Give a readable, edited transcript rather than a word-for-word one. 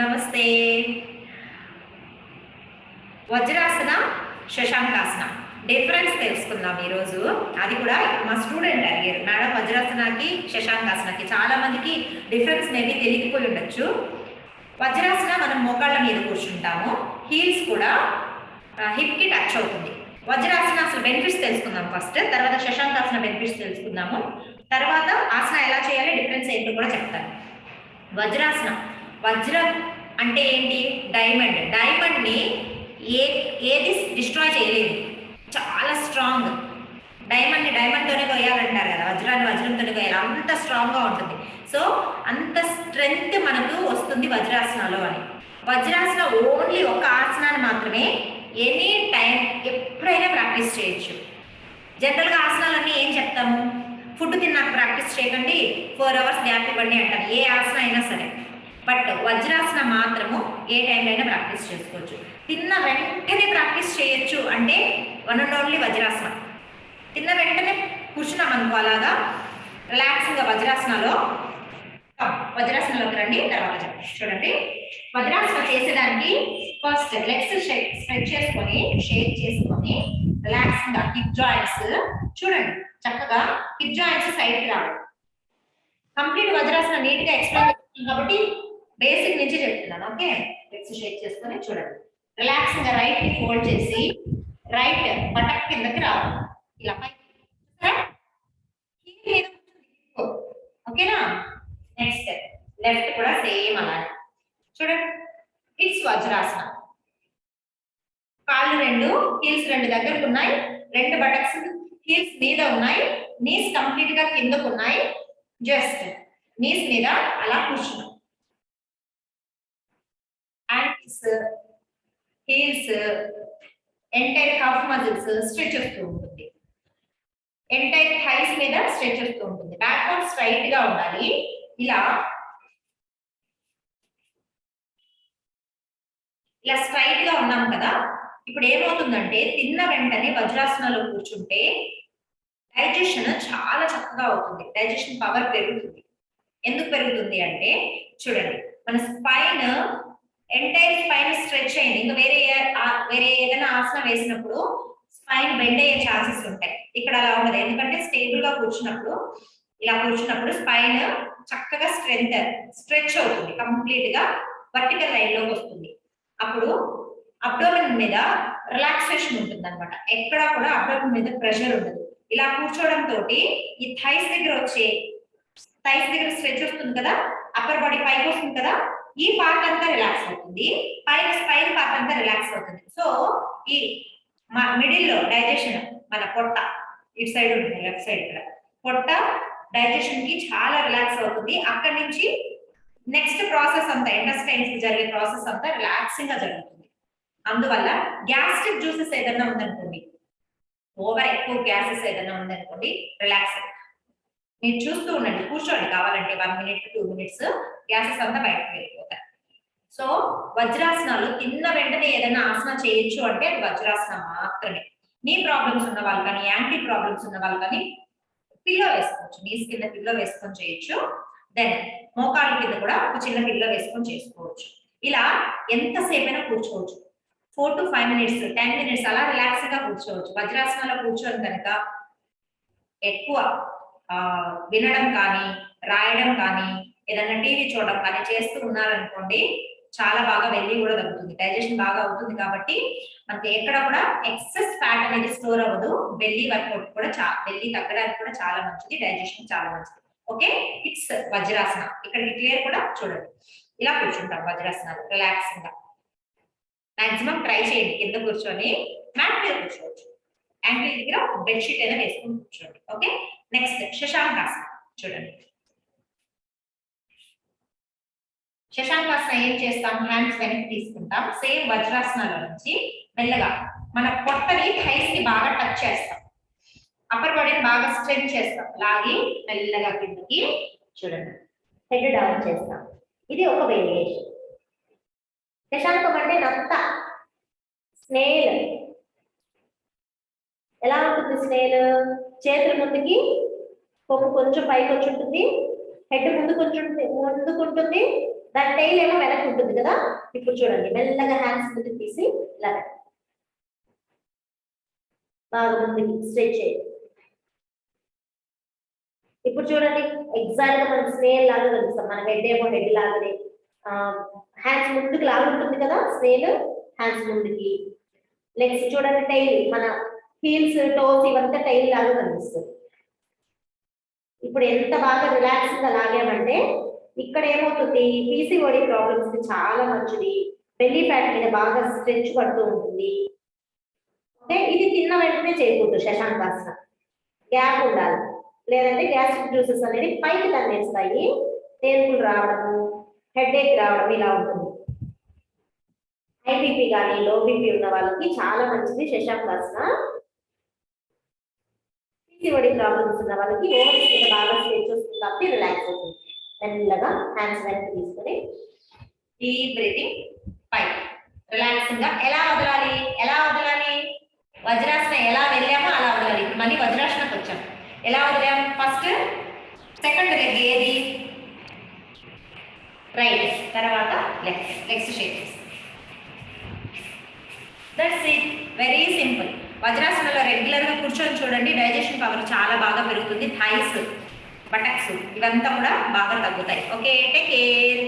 నమస్తే. వజ్రాసన, శశాంకాసన డిఫరెన్స్ తెలుసుకుందాం ఈరోజు. అది కూడా మా స్టూడెంట్ అడిగారు, మేడం వజ్రాసనకి శశాంకాసనకి చాలా మందికి డిఫరెన్స్ మేబీ తెలియకపోయి ఉండొచ్చు. వజ్రాసన మనం మోకాళ్ళ మీద కూర్చుంటాము, హీల్స్ కూడా హిప్కి టచ్ అవుతుంది. వజ్రాసన అసలు బెనిఫిట్స్ తెలుసుకుందాం ఫస్ట్, తర్వాత శశాంకాసన బెనిఫిట్స్ తెలుసుకుందాము, తర్వాత ఆసన ఎలా చేయాలి, డిఫరెన్స్ ఏంటో కూడా చెప్తాను. వజ్రాసన, వజ్రం అంటే ఏంటి? డైమండ్. డైమండ్ని ఏది డిస్ట్రాయ్ చేయలేదు, చాలా స్ట్రాంగ్. డైమండ్ని డైమండ్తోనే కొయ్యాలంటారు కదా, వజ్రాన్ని వజ్రంతోనే కొయ్యాలి, అంత స్ట్రాంగ్గా ఉంటుంది. సో అంత స్ట్రెంగ్త్ మనకు వస్తుంది వజ్రాసనలో అని. వజ్రాసన ఓన్లీ ఒక ఆసనాన్ని మాత్రమే ఎనీ టైం ఎప్పుడైనా ప్రాక్టీస్ చేయొచ్చు. జనరల్గా ఆసనాలన్నీ ఏం చెప్తాము, ఫుడ్ తిన్నాక ప్రాక్టీస్ చేయకండి, 4 hours గ్యాప్ ఇవ్వండి అంటారు, ఏ ఆసన అయినా సరే. బట్ వజ్రాసన మాత్రము ఏ టైంలో అయినా ప్రాక్టీస్ చేసుకోవచ్చు. తిన్న వెంటనే ప్రాక్టీస్ చేయొచ్చు అంటే వన్ అండ్ ఓన్లీ వజ్రాసన. తిన్న వెంటనే కూర్చున్నాం అనుకో, అలాగా రిలాక్స్గా వజ్రాసనలోకి రండి, తర్వాత చెప్పండి. చూడండి, వజ్రాసన చేసేదానికి ఫస్ట్ లెగ్స్ స్ట్రెచ్ చేసుకొని, షేక్ చేసుకొని, రిలాక్స్గా హిప్ జాయింట్స్ చూడండి, చక్కగా హిప్ జాయింట్స్ సైడ్కి రావాలి. కంప్లీట్ వజ్రాసన నీట్గా ఎక్స్ప్లెయిన్ చేస్తున్నాను కాబట్టి బేసిక్ నుంచి చెప్తున్నాను. ఓకే, లెగ్స్ షేక్ చేసుకొని చూడండి, రిలాక్స్గా రైట్ ని ఫోల్డ్ చేసి రైట్ బటక్ కిందకి రావాలి, ఇలా పైకి. ఓకేనా? నెక్స్ట్ లెఫ్ట్ కూడా సేమ్ అలానే చూడండి. ఇట్స్ వజ్రాసన. కాళ్ళు రెండు, హీల్స్ రెండు దగ్గరకు ఉన్నాయి, రెండు బటక్స్ హీల్స్ మీద ఉన్నాయి, నీస్ కంప్లీట్ గా కిందకు ఉన్నాయి. జస్ట్ నీస్ మీద అలా కూర్చున్నాం. Ankles, heels, entire calf muscles stretch వస్తూ ఉంటుంది, ఎంటైర్ థైస్ మీద స్ట్రెచ్ వస్తూ ఉంటుంది. బ్యాక్ బోన్ స్ట్రైట్ గా ఉండాలి. ఇలా స్ట్రైట్ గా ఉన్నాం కదా. ఇప్పుడు ఏమవుతుందంటే, తిన్న వెంటనే వజ్రాసనలో కూర్చుంటే డైజెషన్ చాలా చక్కగా అవుతుంది, డైజెషన్ పవర్ పెరుగుతుంది. ఎందుకు పెరుగుతుంది అంటే చూడండి, మన స్పైన్, ఎంటైర్ స్పైన్ స్ట్రెచ్ అయింది. ఇంకా వేరే ఏదైనా ఆసనం వేసినప్పుడు స్పైన్ బెండ్ అయ్యే ఛాన్సెస్ ఉంటాయి. ఇక్కడ అలా ఉండదు, ఎందుకంటే స్టేబుల్ గా కూర్చున్నప్పుడు, ఇలా కూర్చున్నప్పుడు స్పైన్ చక్కగా స్ట్రెచ్ అవుతుంది, కంప్లీట్ గా వర్టికల్ లైన్ లోకి వస్తుంది. అప్పుడు అబ్డోమెన్ మీద రిలాక్సేషన్ ఉంటుంది అనమాట, ఎక్కడ కూడా అబ్డోమెన్ మీద ప్రెషర్ ఉండదు. ఇలా కూర్చోవడం తోటి ఈ థైస్ దగ్గర స్ట్రెచ్ వస్తుంది కదా, అప్పర్ బాడీ పైకి వస్తుంది కదా, ఈ పార్ట్ అంతా రిలాక్స్ అవుతుంది, పైన స్పైన్ పార్ట్ అంతా రిలాక్స్ అవుతుంది. సో ఈ మిడిల్ లో డైజెషన్, మన పొట్ట ఇటు సైడ్ ఉంటుంది, లెఫ్ట్ సైడ్ ఇక్కడ పొట్ట డైజెషన్ కి చాలా రిలాక్స్ అవుతుంది. అక్కడి నుంచి నెక్స్ట్ ప్రాసెస్ అంతా, ఇంటెస్టైన్స్ కి జరిగే ప్రాసెస్ అంతా రిలాక్సింగ్ గా జరుగుతుంది. అందువల్ల గ్యాస్ట్రిక్ జ్యూసెస్ ఏదైనా ఉందనుకోండి, ఓవర్ ఎక్కువ గ్యాసెస్ ఏదైనా ఉందనుకోండి, రిలాక్స్ మీరు చూస్తూ ఉండండి, కూర్చోండి, కావాలంటే 1 minute 2 minutes గ్యాసెస్ అంతా బయటకు వెళ్ళిపోతాయి. సో వజ్రాసనాలు తిన్న వెంటనే ఏదైనా ఆసన చేయొచ్చు అంటే అది వజ్రాసన మాత్రమే. నీ ప్రాబ్లమ్స్ ఉన్న వాళ్ళు కానీ, యాంటీ ప్రాబ్లమ్స్ ఉన్న వాళ్ళు కానీ పిల్లో వేసుకోవచ్చు, నీస్ కింద పిల్లో వేసుకొని చేయొచ్చు. దెన్ మోకాళ్ళ కింద కూడా ఒక చిన్న పిల్లో వేసుకొని చేసుకోవచ్చు. ఇలా ఎంతసేపు అయినా కూర్చోవచ్చు, 4 to 5 minutes 10 minutes అలా రిలాక్స్ గా కూర్చోవచ్చు. వజ్రాసనాలో కూర్చొని కనుక ఎక్కువ వినడం కానీ, రాయడం కానీ, ఏదైనా టీవీ చూడడం కానీ చేస్తూ ఉన్నారనుకోండి, చాలా బాగా వెళ్ళి కూడా తగ్గుతుంది, డైజెషన్ బాగా అవుతుంది. కాబట్టి మనకి ఎక్కడ కూడా ఎక్సెస్ ఫ్యాట్ అనేది స్టోర్ అవ్వదు. బెల్లీ వర్కౌట్ కూడా బెల్లీ తగ్గడానికి కూడా చాలా మంచిది, డైజెషన్ చాలా మంచిది. Okay, it's Vajrasana. ఇక్కడ క్లియర్ కూడా చూడండి, ఇలా కూర్చుంటాం వజ్రాసనాలు రిలాక్సింగ్ గా. మాక్సిమం ట్రై చేయండి, కింద కూర్చొని మ్యాట్ మీద కూర్చోవచ్చు, యాంకిల్ దగ్గర బెడ్షీట్ అయినా వేసుకొని కూర్చోండి. ఓకే, నెక్స్ట్ శశాంకాసన చూడండి. శశాంకాసన ఏం చేస్తాం, హ్యాండ్స్ వెనక్కి తీసుకుంటాం, సేమ్ వజ్రాసనాల నుంచి మెల్లగా మన పొట్టని థైస్ కి బాగా టచ్ చేస్తాం, అప్పర్ బాడీని బాగా స్ట్రెచ్ చేస్తాం, లాగి మెల్లగా కిందకి చూడండి, హెడ్ డౌన్ చేస్తాం. ఇది ఒక వేరియేషన్. శశాంకం అంటే నంత స్నేల్. ఎలా ఉంటుంది స్నేల్? చేతుల ముందుకి కొమ్ము కొంచెం పైకి వచ్చి ఉంటుంది, హెడ్ ముందుకుంటుంది, దాని టైల్ ఏమో వెనక్కి ఉంటుంది కదా. ఇప్పుడు చూడండి, మెల్లగా హ్యాండ్స్ ముందుకు తీసి ఇలా బాగా ముందుకి స్ట్రెచ్ చేయండి. ఇప్పుడు చూడండి, ఎగ్జాక్ట్ గా మనకి స్నేల్ లాగా కనిపిస్తాం. మన హెడ్ ఏమో హెడ్ లాగానే, హ్యాండ్స్ ముందుకు లాగుంటుంది కదా స్నేల్, హ్యాండ్స్ ముందుకి. లెగ్స్ చూడండి, టైల్ మన హీల్స్ టోస్ ఇవంతా టైల్ లాగా కనిపిస్తుంది. ఇప్పుడు ఎంత బాగా రిలాక్స్ గా లాగామంటే ఇక్కడ ఏమవుతుంది, పీసీఓడి ప్రాబ్లమ్స్ కి చాలా మంచిది. బెల్లీ ఫ్యాట్ మీద బాగా స్ట్రెచ్ పడుతూ ఉంటుంది. ఓకే, ఇది తిన్న వెంటనే చేయకూడదు శశాంకాసన, గ్యాప్ ఉండాలి. లేదంటే గ్యాస్ట్రిక్ జ్యూసెస్ అనేది పైకి తన్నేస్తాయి, తేన్పులు రావడము, హెడ్ ఏక్ రావడం ఇలా ఉంటుంది. హై బీపీ కానీ లో బీపీ ఉన్న వాళ్ళకి చాలా మంచిది శశాంకాసన. పీసీఓడి ప్రాబ్లమ్స్ ఉన్న వాళ్ళకి ఓవరీస్ మీద బాగా స్ట్రెచ్ వస్తుంది కాబట్టి రిలాక్స్ అవుతుంది. మెల్లగా హ్యాండ్స్ వెనక్కి తీసుకొని డీప్ బ్రీతింగ్ పైకి రిలాక్సింగ్ గా. ఎలా వదలాలి, వజ్రాసన ఎలా వెళ్ళామో అలా వదలాలి. మళ్ళీ వజ్రాసనకు వచ్చాం. ఎలా వదిలాం, ఫస్ట్ సెకండ్ లెగ్ ఏది, రైట్, తర్వాత లెగ్స్ షేప్ చేస్తాం. That's it, very simple. వజ్రాసనలో రెగ్యులర్ గా కూర్చొని చూడండి, డైజెషన్ పవర్ చాలా బాగా పెరుగుతుంది. థైస్, బటక్స్ ఇవంతా కూడా బాగా తగ్గుతాయి. Okay, take care.